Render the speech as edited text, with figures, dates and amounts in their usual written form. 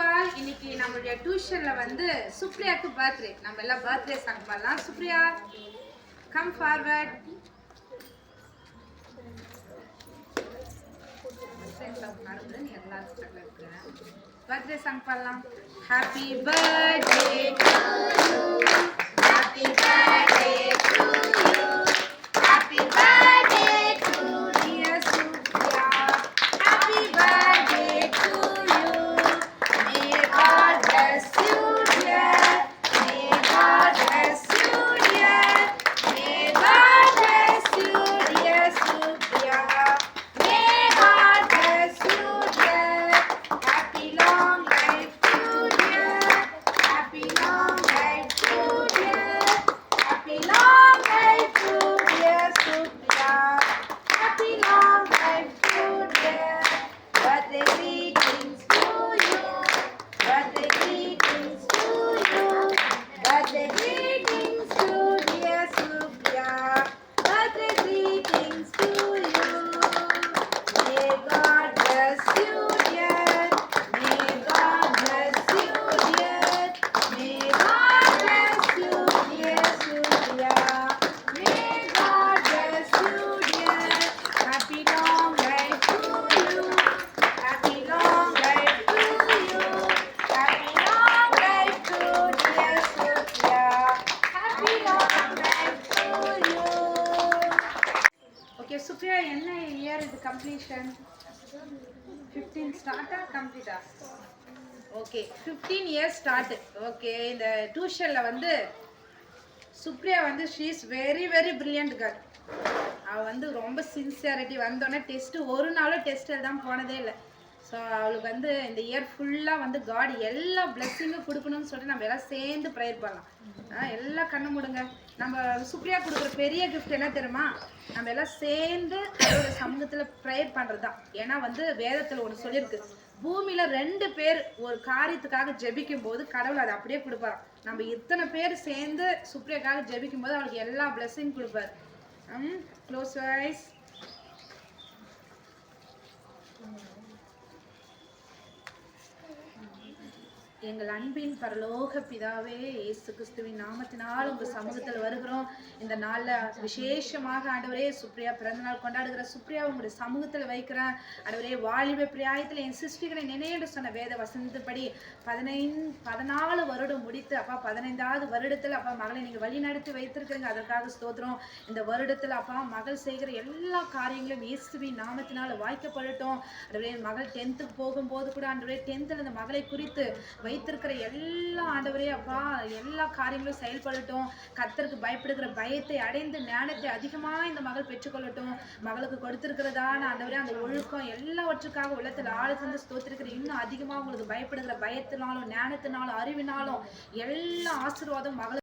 All இன்னைக்கு நம்மளுடைய டியூஷன்ல வந்து சுப்ரியாக்கு பர்த்டே. நம்ம எல்லாம் பர்த்டே சாங் பாடலாம். Supriya come forward. Birthday song பாடலாம். Happy birthday to you, happy birthday to you, happy birthday to dear Supriya, happy birthday to you. May God bless you dear, may God bless you dear, may God bless you dear Supriya, may God bless you dear, happy long life to dear, happy long life to dear, happy long life to dear Supriya, happy long life to dear. Birthday greetings to you, birthday greetings to you, birthday greetings to dear Supriya, birthday greetings to you. May God bless you dear, may God bless you dear, may God bless you dear Supriya, may God bless you dear, happy long life to you, happy long life to you, happy long life to dear Supriya, happy long life to you. Okay, Supriya, என்ன year இது completion? 15 start ஆ complete ஆ? Okay, 15 years start. Okay, இந்த டியூஷன்ல வந்து சுப்ரியா வந்து she is very very brilliant girl. அவ வந்து ரொம்ப sincerity வந்தோடனே டெஸ்ட் ஒரு நாளும் டெஸ்ட் எழுதாம போனதே இல்லை. ஸோ அவளுக்கு வந்து இந்த இயர் ஃபுல்லாக வந்து காட் எல்லா பிளெஸ்ஸிங்கும் கொடுக்கணும்னு சொல்லிட்டு நம்ம எல்லாம் சேர்ந்து ப்ரேயர் பண்ணலாம். எல்லாம் கண்ணு மூடுங்க. நம்ம சுப்ரியா கொடுக்குற பெரிய கிஃப்ட் என்ன தெரியுமா? நம்ம எல்லாம் சேர்ந்து அதோட சமூகத்தில் ப்ரேயர் பண்ணுறது தான். ஏன்னா வந்து வேதத்தில் ஒன்று சொல்லியிருக்கு, பூமியில் 2 பேர் ஒரு காரியத்துக்காக ஜெபிக்கும் போது கடவுள் அதை அப்படியே கொடுப்பாராம். நம்ம இத்தனை பேர் சேர்ந்து சுப்ரியாக்காக ஜெபிக்கும் போது அவளுக்கு எல்லா பிளெஸ்ஸிங் கொடுப்பாரு. Close your eyes. எங்கள் அன்பின் பரலோக பிதாவே, இயேசு கிறிஸ்துவின் நாமத்தினால் உங்கள் சமூகத்தில் வருகிறோம். இந்த நாளில் விசேஷமாக ஆண்டவரே சுப்ரியா பிறந்தநாள் கொண்டாடுகிற சுப்ரியா உங்களுடைய சமூகத்தில் வைக்கிறேன். ஆண்டவரே வாலிப பிராயத்தில் என் சிருஷ்டிகளை நினைவு சொன்ன வேத வசனத்தின்படி 14 வருடம் முடித்து அப்பா 15வது வருடத்தில் அப்பா மகளை நீங்கள் வழி நடத்தி வைத்திருக்கிறீங்க. அதற்காக ஸ்தோத்திரம். இந்த வருடத்தில் அப்பா மகள் செய்கிற எல்லா காரியங்களும் இயேசுவின் நாமத்தினால் வாய்க்கப்படட்டும். ஆண்டவரே மகள் 10th போகும்போது கூட ஆண்டவரே 10th இந்த மகளை குறித்து வைத்திருக்கிற எல்லா ஆண்டவரே அப்பா எல்லா காரியங்களும் செயல்படட்டும். கர்த்தருக்கு பயப்படுகிற பயத்தை அடைந்து ஞானத்தை அதிகமாக இந்த மகள் பெற்றுக்கொள்ளட்டும். மகளுக்கு கொடுத்திருக்கிறதான ஆண்டவரே அந்த ஒழுக்கம் எல்லாவற்றுக்காக உள்ளத்தில் ஆளு தந்து ஸ்தோத்திருக்கிற இன்னும் அதிகமாக உங்களுக்கு பயப்படுகிற பயத்தினாலும் ஞானத்தினாலும் அறிவினாலும் எல்லா ஆசீர்வாதம் மகளுக்கு